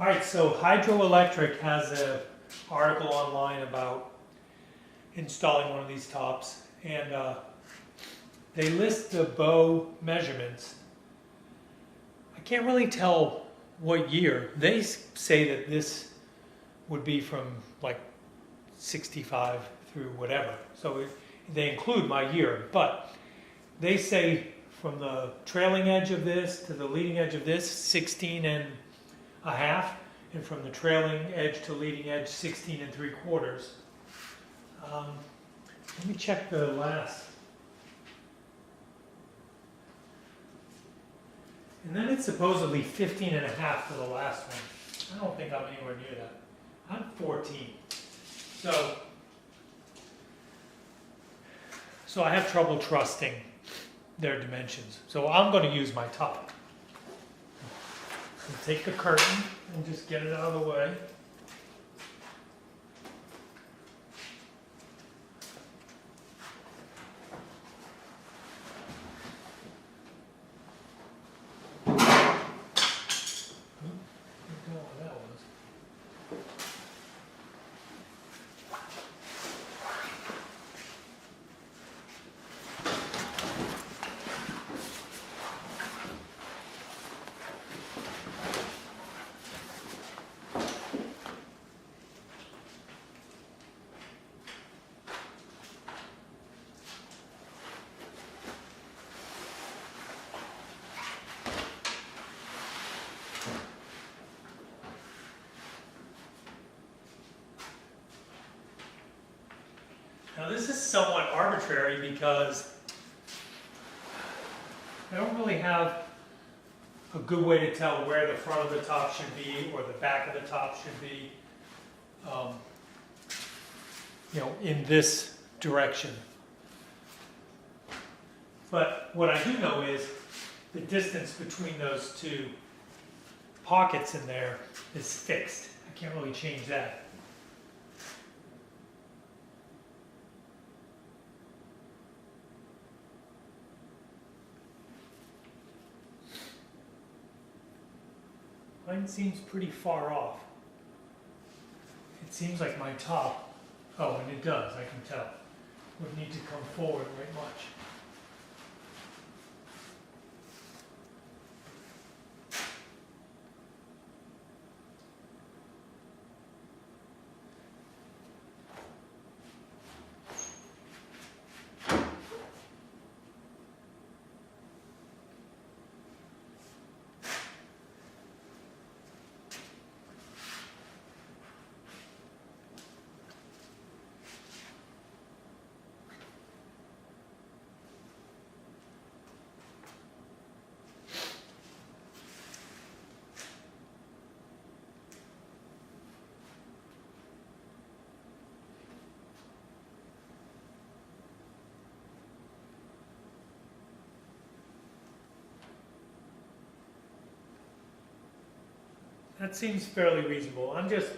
All right, so Hydroelectric has an article online about installing one of these tops, and they list the bow measurements. I can't really tell what year. They say that this would be from like 65 through whatever. So they include my year, but they say from the trailing edge of this to the leading edge of this, 16 and a half, and from the trailing edge to leading edge, 16 and 3/4. Let me check the last. And then it's supposedly 15 and a half for the last one. I don't think I'm anywhere near that. I'm 14. So I have trouble trusting their dimensions. So I'm going to use my top. So take the curtain and just get it out of the way. Now this is somewhat arbitrary because I don't really have a good way to tell where the front of the top should be or the back of the top should be, in this direction. But what I do know is the distance between those two pockets in there is fixed. I can't really change that. Mine seems pretty far off. It seems like my top, and it does, I can tell, would need to come forward right much. That seems fairly reasonable. I'm just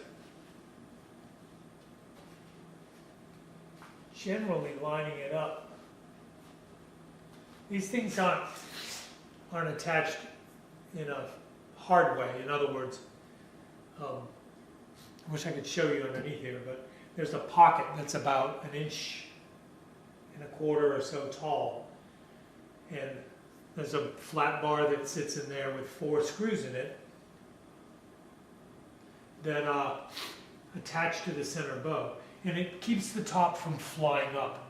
generally lining it up. These things aren't attached in a hard way. In other words, I wish I could show you underneath here, but there's a pocket that's about 1.25 inches or so tall. And there's a flat bar that sits in there with 4 screws in it that attach to the center bow, and it keeps the top from flying up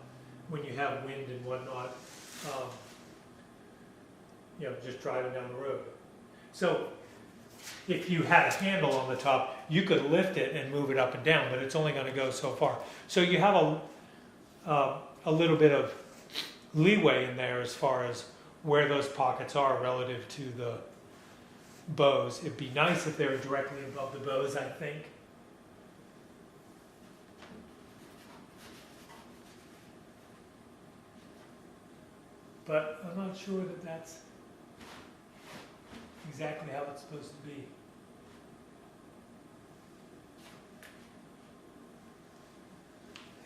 when you have wind and whatnot, just driving down the road. So if you had a handle on the top, you could lift it and move it up and down, but it's only going to go so far. So you have a little bit of leeway in there as far as where those pockets are relative to the bows. It'd be nice if they were directly above the bows, I think. But I'm not sure that that's exactly how it's supposed to be.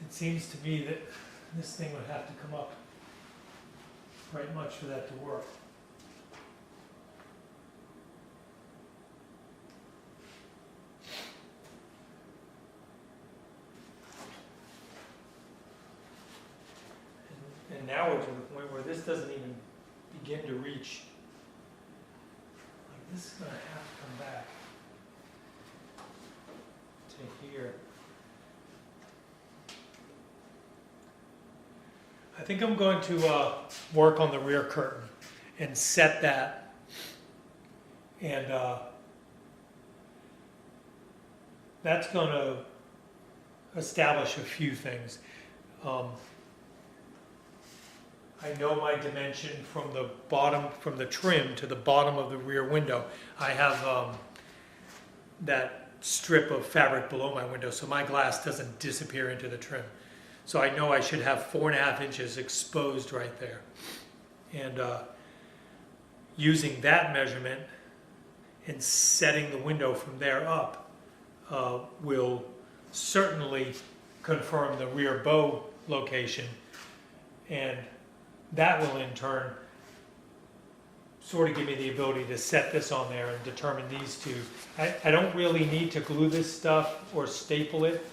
It seems to me that this thing would have to come up quite much for that to work. now we're to the point where this doesn't even begin to reach. Like, this is going to have to come back to here. I think I'm going to work on the rear curtain and set that, and that's going to establish a few things. I know my dimension from the bottom, from the trim to the bottom of the rear window. I have that strip of fabric below my window, so my glass doesn't disappear into the trim. So I know I should have 4.5 inches exposed right there. And using that measurement and setting the window from there up will certainly confirm the rear bow location, and that will in turn sort of give me the ability to set this on there and determine these two. I don't really need to glue this stuff or staple it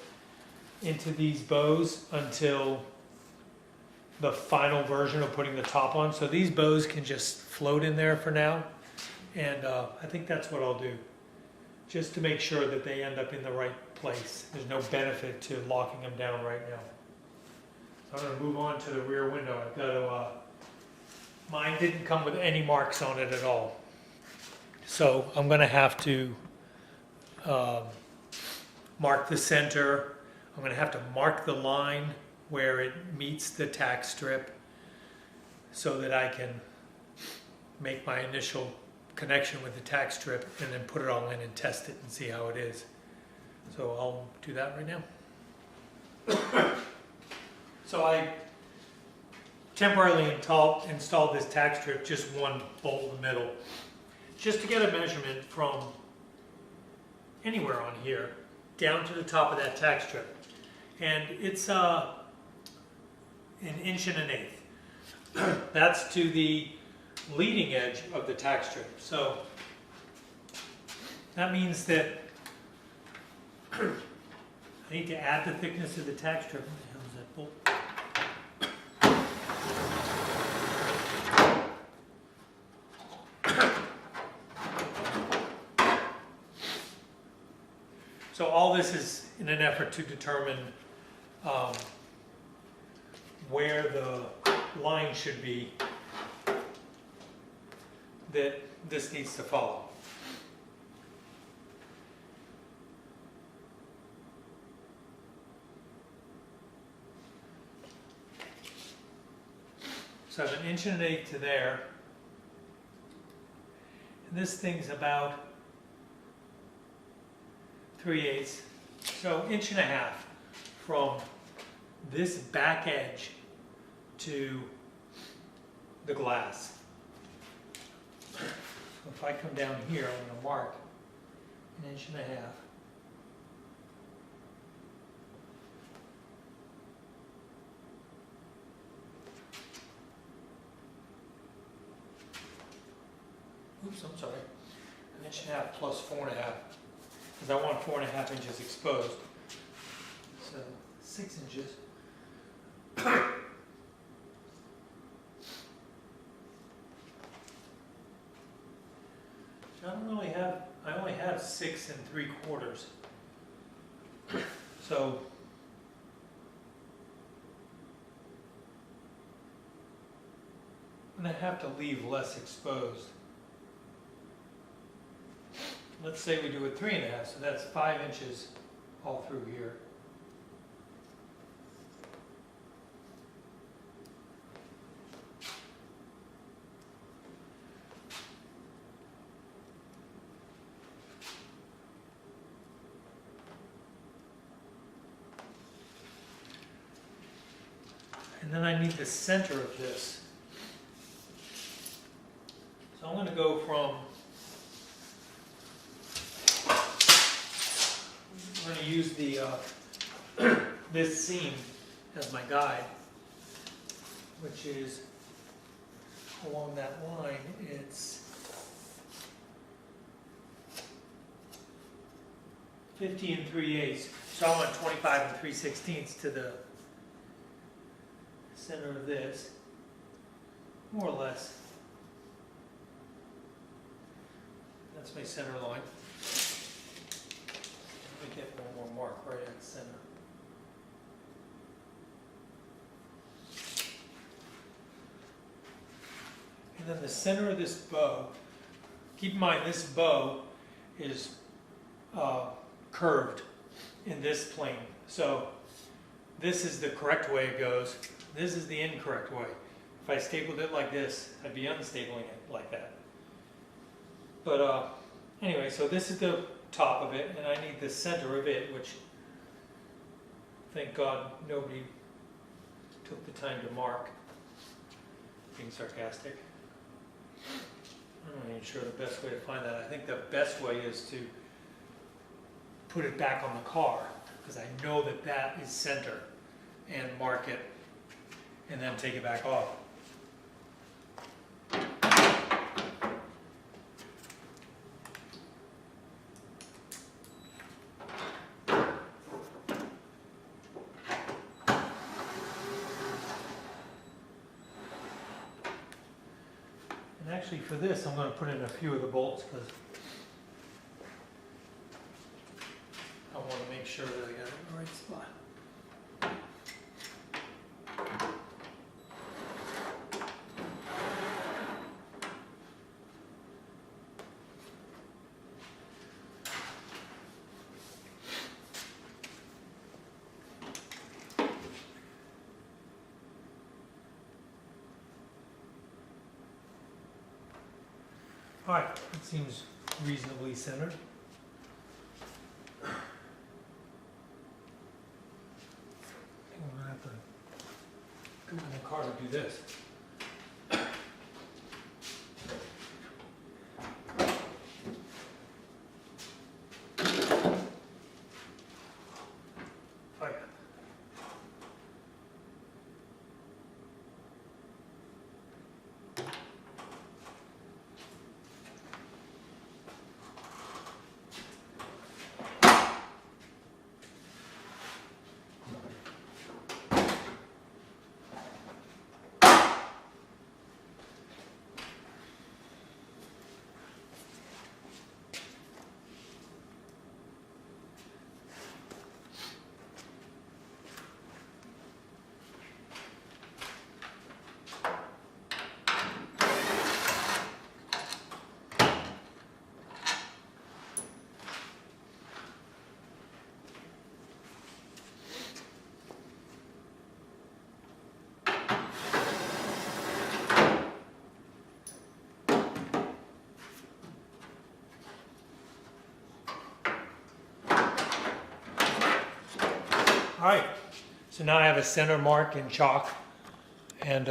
into these bows until the final version of putting the top on. So these bows can just float in there for now, and I think that's what I'll do, just to make sure that they end up in the right place. There's no benefit to locking them down right now. So I'm going to move on to the rear window. I've got to, mine didn't come with any marks on it at all. So I'm going to have to mark the center. I'm going to have to mark the line where it meets the tack strip so that I can make my initial connection with the tack strip and then put it all in and test it and see how it is. So I'll do that right now. So I temporarily installed this tack strip, just one bolt in the middle, just to get a measurement from anywhere on here down to the top of that tack strip. And it's an 1 1/8 inches. That's to the leading edge of the tack strip. So that means that I need to add the thickness of the tack strip. What the hell is that bolt? So all this is in an effort to determine where the line should be that this needs to follow. So I have an 1 1/8 inches to there, and this thing's about 3/8, so 1.5 inches from this back edge to the glass. So if I come down here, I'm going to mark 1.5 inches. Oops, I'm sorry. 1.5 inches plus 4.5, because I want 4.5 inches exposed. So 6 inches. So I only have 6 3/4. So I'm going to have to leave less exposed. Let's say we do it 3.5, so that's 5 inches all through here. And then I need the center of this. So I'm going to go from, I'm going to use the this seam as my guide, which is along that line. It's 50 3/8, so I want 25 3/16 to the center of this. more or less. That's my center line. Let me get one more mark right at the center. And then the center of this bow, keep in mind this bow is curved in this plane. So this is the correct way it goes. This is the incorrect way. If I stapled it like this, I'd be unstabling it like that. But anyway, so this is the top of it, and I need the center of it, which thank God nobody took the time to mark. Being sarcastic. I'm not even sure the best way to find that. I think the best way is to put it back on the car, because I know that that is center, and mark it, and then take it back off. And actually for this, I'm going to put in a few of the bolts because I want to make sure that I got it in the right spot. All right, it seems reasonably centered. I think I'm gonna have to go in the car to do this. Oh, yeah. All right, so now I have a center mark in chalk, and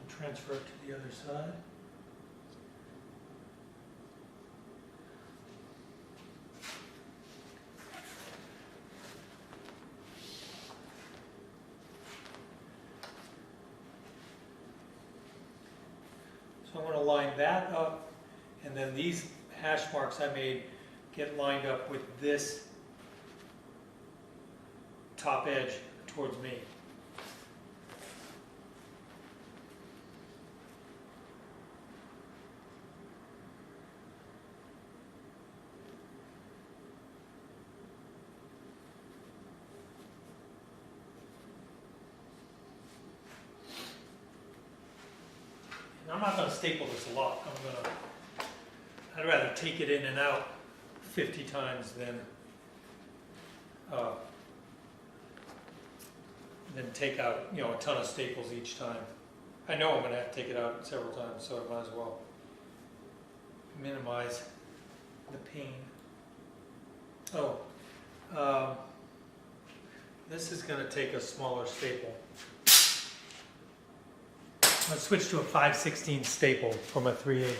transfer it to the other side. So I'm going to line that up, and then these hash marks I made get lined up with this top edge towards me. And I'm not going to staple this a lot. I'd rather take it in and out 50 times than take out, a ton of staples each time. I know I'm going to have to take it out several times, so I might as well minimize the pain. This is going to take a smaller staple. Let's switch to a 5/16 staple from a 3/8.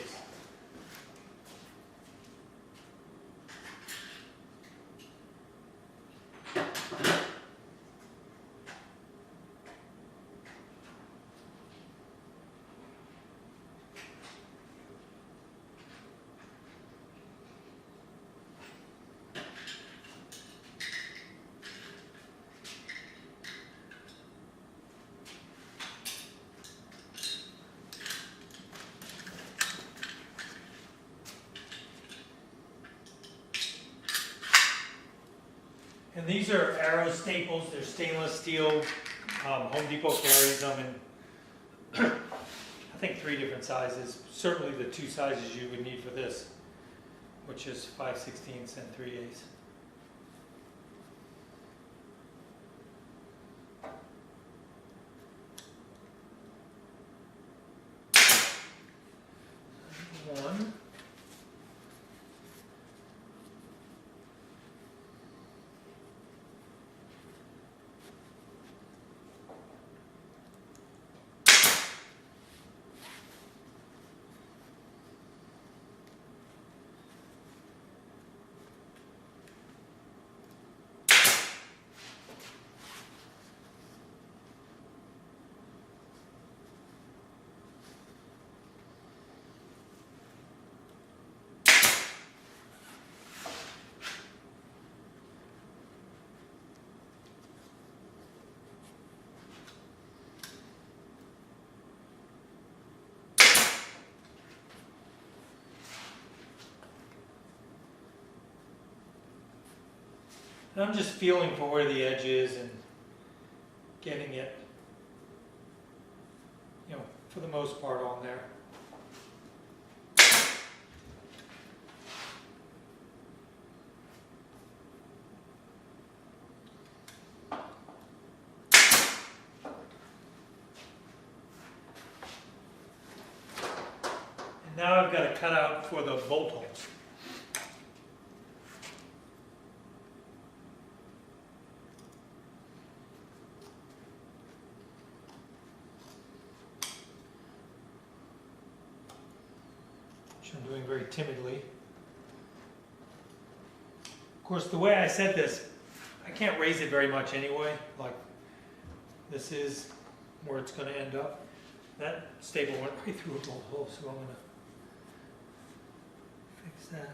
And these are arrow staples. They're stainless steel. Home Depot carries them in, I think, 3 different sizes. Certainly the 2 sizes you would need for this, which is 5/16 and 3/8. One. And I'm just feeling for where the edge is and getting it, for the most part on there. And now I've got to cut out for the bolt holes. Which I'm doing very timidly. Of course, the way I set this, I can't raise it very much anyway. Like, this is where it's going to end up. That staple went right through a bolt hole, so I'm going to fix that.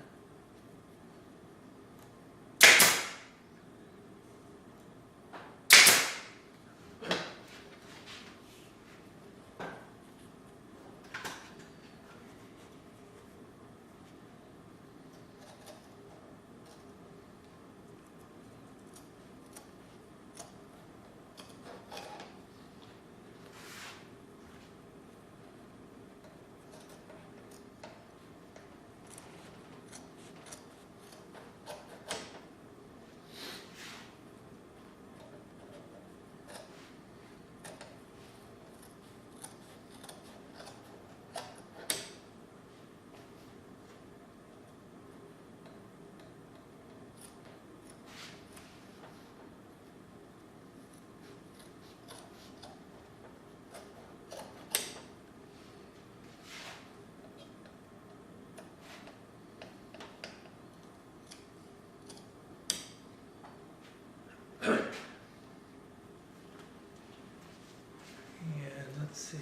Let's see.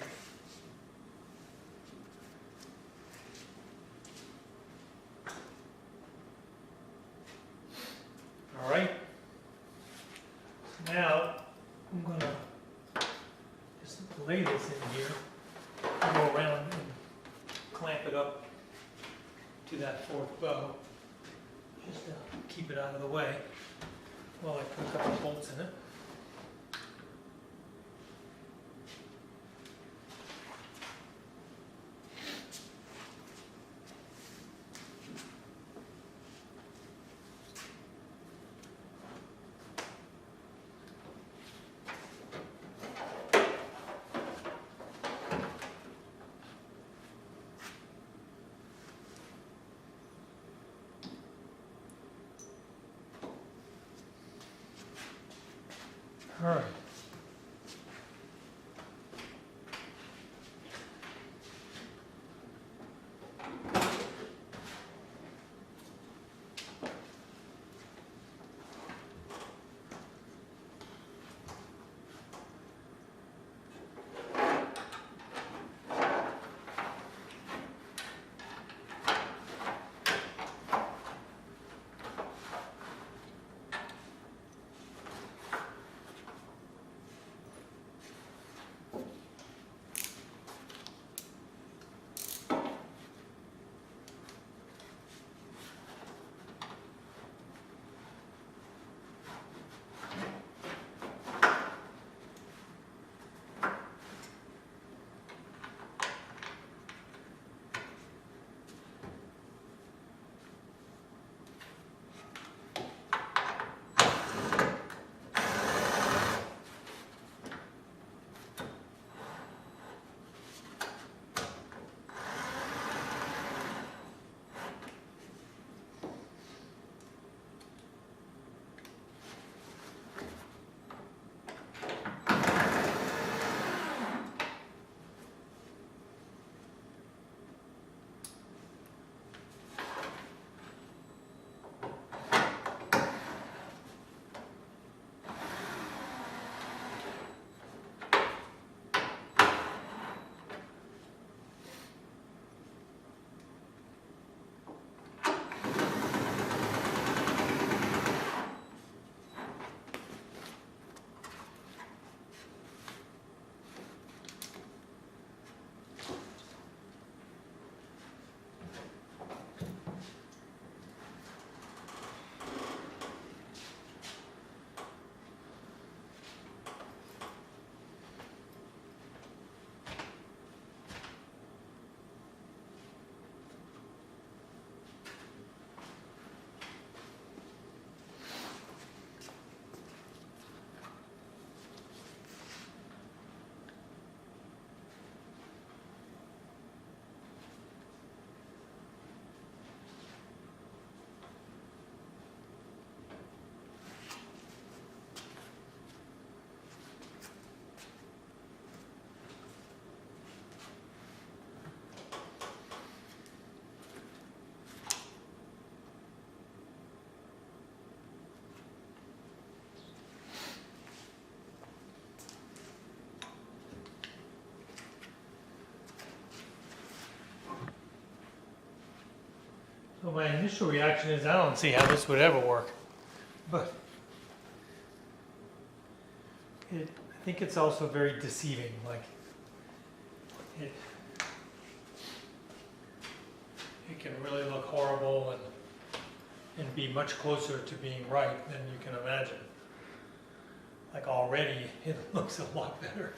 All right. Now I'm going to just lay this in here, go around and clamp it up to that 4th bow, just to keep it out of the way while I put a couple of bolts in it. All right. Well, my initial reaction is I don't see how this would ever work, but I think it's also very deceiving. Like it can really look horrible and be much closer to being right than you can imagine. Like already it looks a lot better.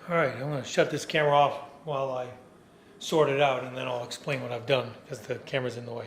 All right, I'm going to shut this camera off while I sort it out, and then I'll explain what I've done because the camera's in the way.